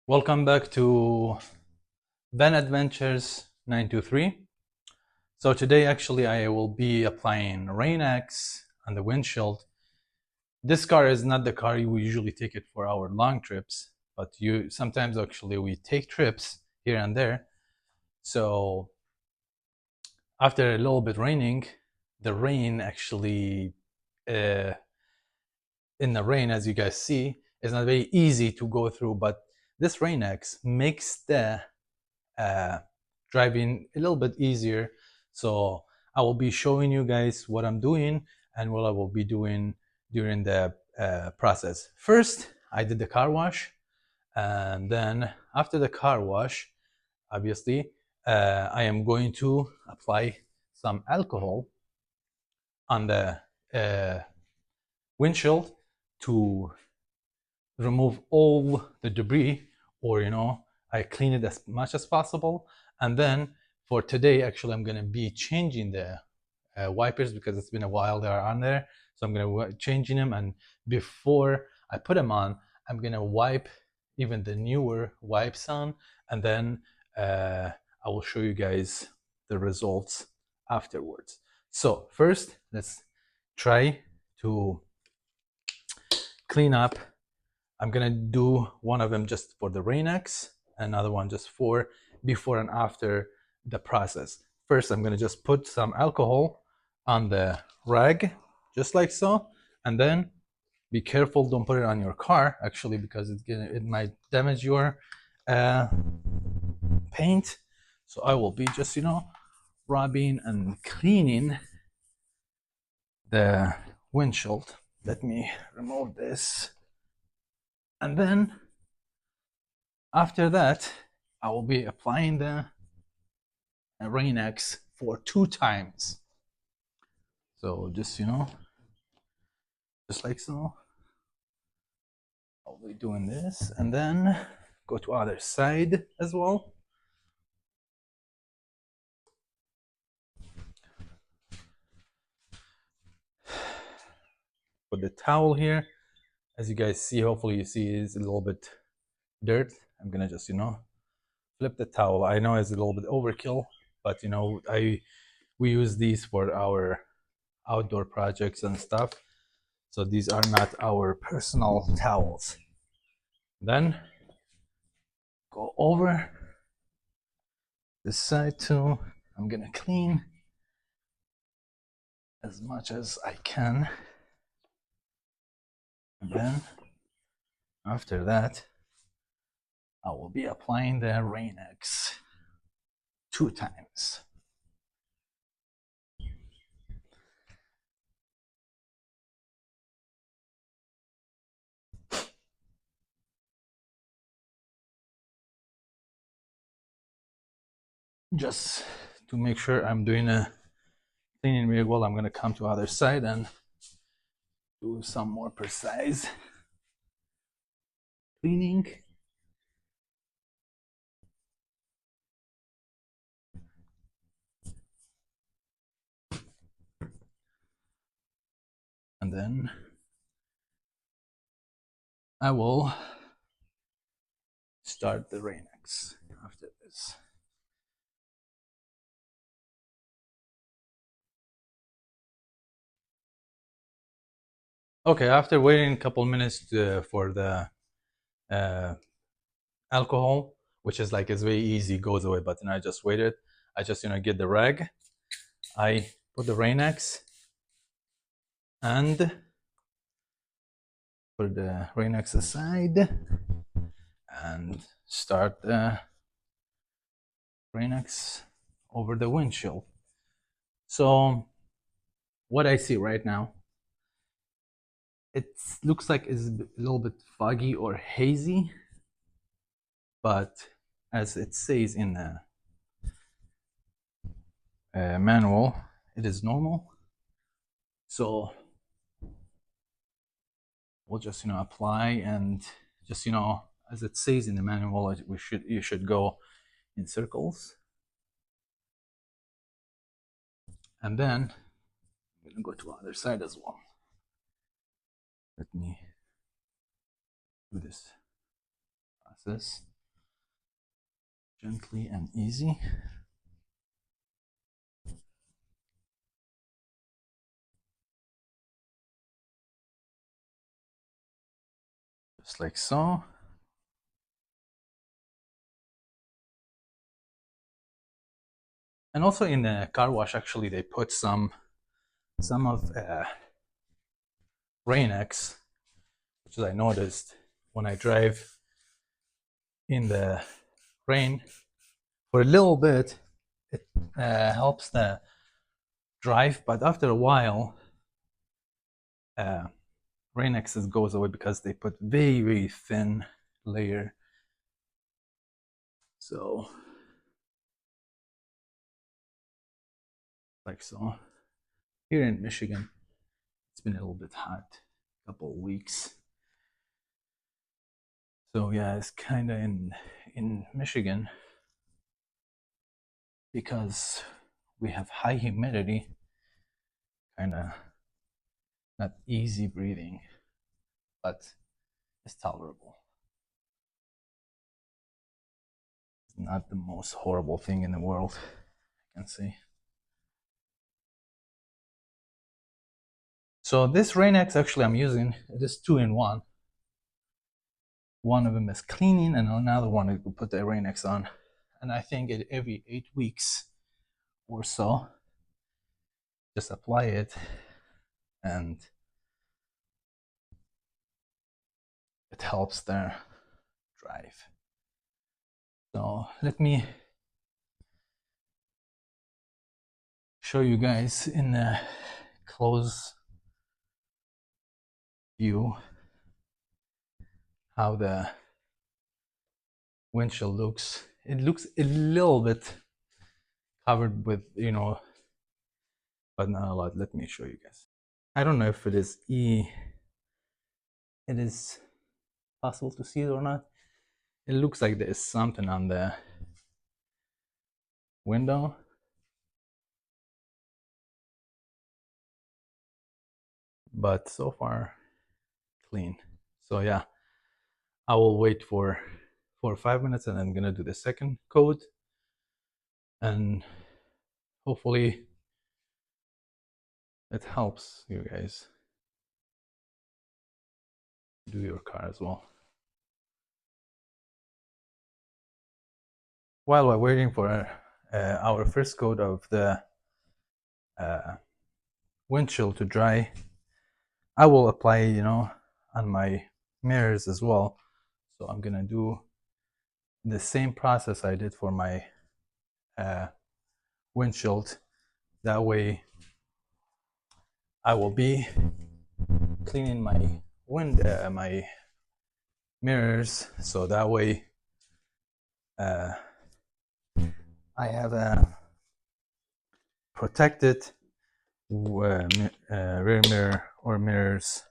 Welcome back to Van Adventures 923. So today actually I will be applying Rain-X on the windshield. This car is not the car we usually take it for our long trips, but sometimes actually we take trips here and there. So after a little bit raining, the rain actually in the rain, as you guys see, is not very easy to go through, but this Rain-X makes the driving a little bit easier. So I will be showing you guys what I'm doing and what I will be doing during the process. First, I did the car wash, and then after the car wash, obviously, I am going to apply some alcohol on the windshield to remove all the debris, or I clean it as much as possible. And then for today, actually, I'm going to be changing the wipers because it's been a while they are on there. So I'm going to be changing them, and before I put them on, I'm going to wipe even the newer wipes on, and then I will show you guys the results afterwards. So first, let's try to clean up. I'm gonna do one of them just for the Rain-X, another one just for before and after the process. First, I'm gonna just put some alcohol on the rag, just like so, and then be careful, don't put it on your car, actually, because it might damage your paint. So I will be just rubbing and cleaning the windshield. Let me remove this. And then after that, I will be applying the Rain-X for 2 times. So just, just like so. I'll be doing this, and then go to other side as well. Put the towel here. As you guys see, hopefully you see, is a little bit dirt. I'm gonna just, flip the towel. I know it's a little bit overkill, but we use these for our outdoor projects and stuff. So these are not our personal towels. Then go over this side too. I'm gonna clean as much as I can. And then after that, I will be applying the Rain-X 2 times. Just to make sure I'm doing a cleaning really well, I'm gonna come to other side and do some more precise cleaning. And then I will start the Rain-X after this. Okay, after waiting a couple minutes for the alcohol, which is like, it's very easy, goes away, but then I just waited. I just get the rag, I put the Rain-X and put the Rain-X aside and start the Rain-X over the windshield. So what I see right now, it looks like it's a little bit foggy or hazy, but as it says in the manual, it is normal. So we'll just apply, and just as it says in the manual, you should go in circles. And then I'm gonna go to the other side as well. Let me do this process. Gently and easy. Just like so. And also in the car wash, actually, they put some of Rain-X, which I noticed when I drive in the rain for a little bit. It helps the drive, but after a while, Rain-X goes away because they put very, very thin layer. So, like so. Here in Michigan, it's been a little bit hot, a couple of weeks. So yeah, it's kind of in Michigan, because we have high humidity, kind of not easy breathing, but it's tolerable. It's not the most horrible thing in the world, I can say. So this Rain-X actually I'm using, it is 2-in-1. One of them is cleaning and another one I could put the Rain-X on. And I think every 8 weeks or so, just apply it and it helps the drive. So let me show you guys in a close view how the windshield looks. It looks a little bit covered with, but not a lot. Let me show you guys. I don't know if it is possible to see it or not. It looks like there is something on the window. But so far, clean. So yeah, I will wait for 4 or 5 minutes and I'm gonna do the second coat, and hopefully it helps you guys do your car as well. While we're waiting for our first coat of the windshield to dry, I will apply, on my mirrors as well. So I'm gonna do the same process I did for my windshield. That way, I will be cleaning my my mirrors. So that way, I have a protected rear mirror or mirrors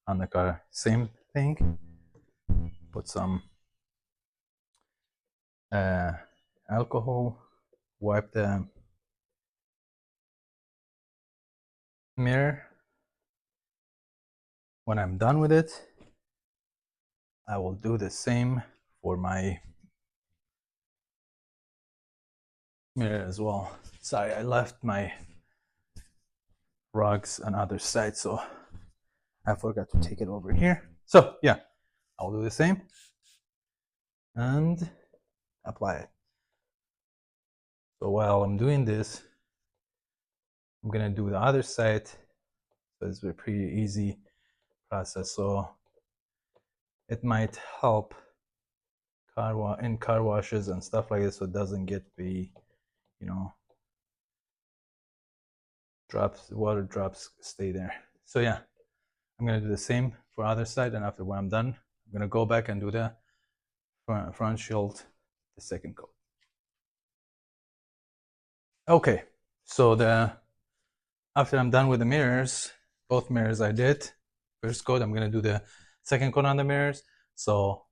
on the car. Same thing. Put some alcohol, wipe the mirror. When I'm done with it, I will do the same for my mirror as well. Sorry, I left my rugs on other side, so I forgot to take it over here. So yeah, I'll do the same and apply it. So while I'm doing this, I'm gonna do the other side. So it's a pretty easy process. So it might help in car washes and stuff like this, so it doesn't get the, water drops stay there. So yeah, I'm gonna do the same for other side, and after when I'm done, I'm gonna go back and do the front shield, the second coat. Okay, so after I'm done with the mirrors, both mirrors I did first coat, I'm gonna do the second coat on the mirrors. So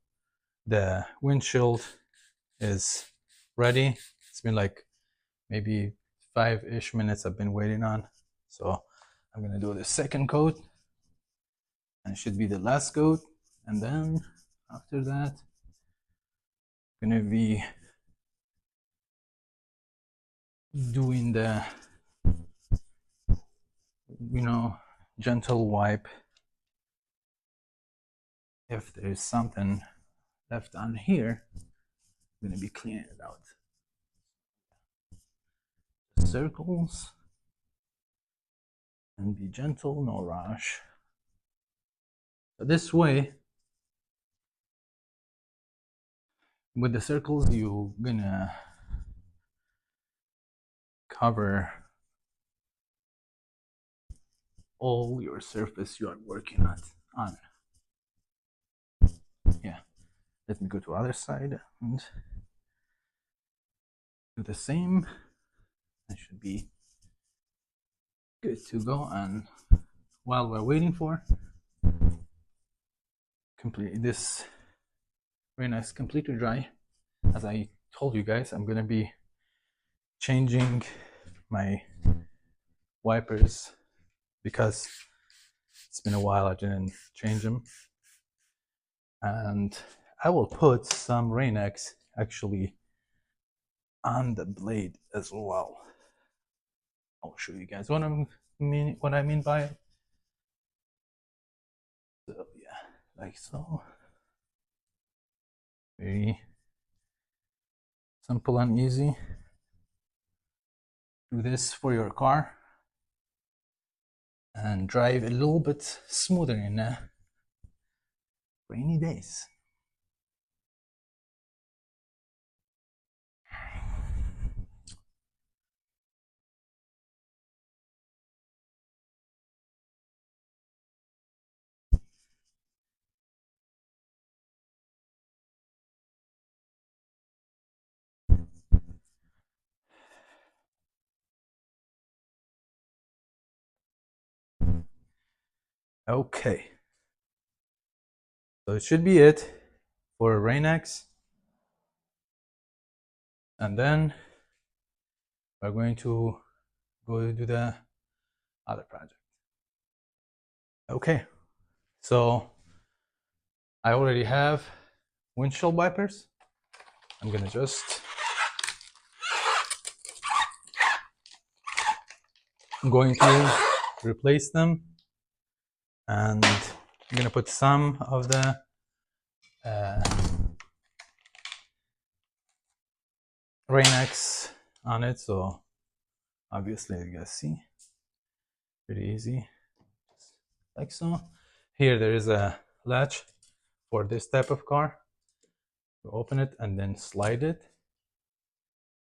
the windshield is ready. It's been like maybe 5-ish minutes I've been waiting on. So I'm gonna do the second coat, and it should be the last coat. And then after that, gonna be doing the, gentle wipe if there's something left on here. I'm gonna be cleaning it out. Circles, and be gentle, no rush. So this way, with the circles, you're gonna cover all your surface you are working on. Yeah, let me go to other side and do the same. That should be good to go. And while we're waiting for this very nice completely dry, as I told you guys, I'm gonna be changing my wipers because it's been a while I didn't change them, and I will put some Rain-X actually on the blade as well. I'll show you guys what I mean by it. So yeah, like so. Very simple and easy. Do this for your car and drive a little bit smoother in rainy days. Okay, so it should be it for Rain-X, and then we're going to go do the other project. Okay, so I already have windshield wipers. I'm gonna just replace them, and I'm gonna put some of the Rain-X on it, so obviously you guys see, pretty easy, just like so. Here there is a latch for this type of car. You open it and then slide it,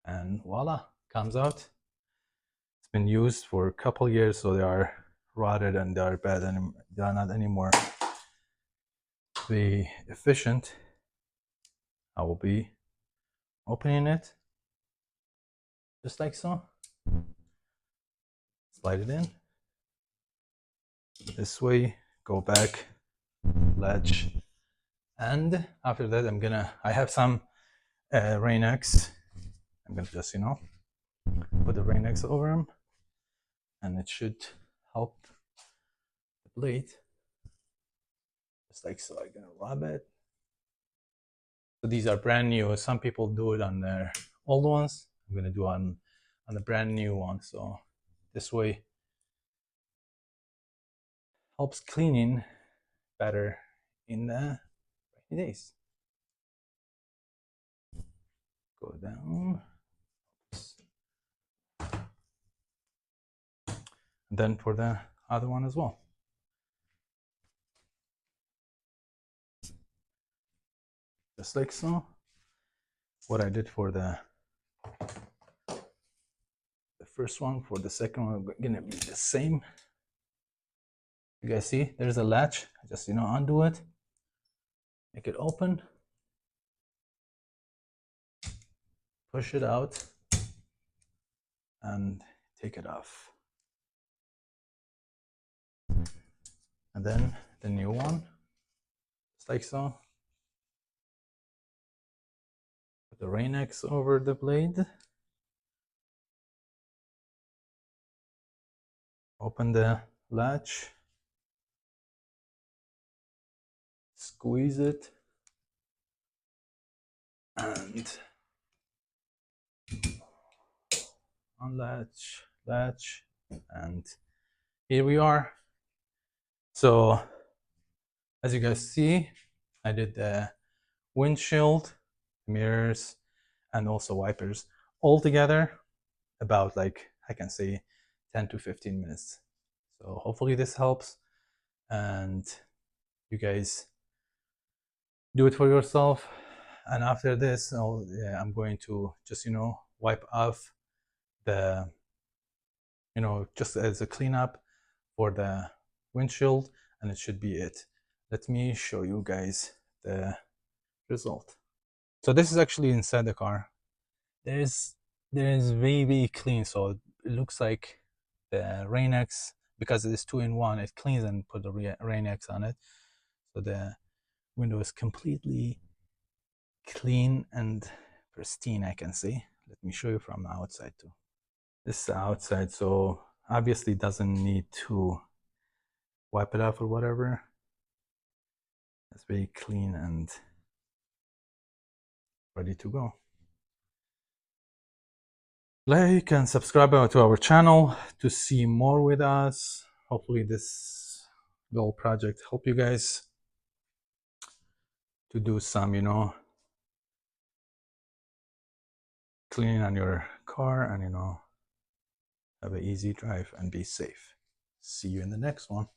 and voila, comes out. It's been used for a couple years, so they are rotted and they are bad, and they are not anymore be efficient. I will be opening it just like so. Slide it in this way, go back, latch, and after that I have some Rain-X. I'm gonna just put the Rain-X over them, and it should help the blade just like so. I'm gonna rub it. So these are brand new. Some people do it on their old ones. I'm gonna do on the brand new one. So this way helps cleaning better in the rainy days. Go down. And then for the other one as well. Just like so. What I did for the first one, for the second one, gonna be the same. You guys see, there's a latch. Just undo it, make it open, push it out, and take it off. And then the new one, just like so. Put the Rain-X over the blade. Open the latch. Squeeze it. And unlatch, latch, and here we are. So as you guys see, I did the windshield, mirrors, and also wipers all together about, like, I can say 10 to 15 minutes. So hopefully this helps, and you guys do it for yourself. And after this, I'm going to just, wipe off the, just as a cleanup for the windshield, and it should be it. Let me show you guys the result. So this is actually inside the car. There is very clean, so it looks like the Rain-X, because it is 2-in-1, it cleans and put the Rain-X on it. So the window is completely clean and pristine, I can see. Let me show you from the outside too. This is the outside, so obviously doesn't need to wipe it off or whatever. It's very clean and ready to go. Like and subscribe to our channel to see more with us. Hopefully this little project help you guys to do some, cleaning on your car, and have an easy drive and be safe. See you in the next one.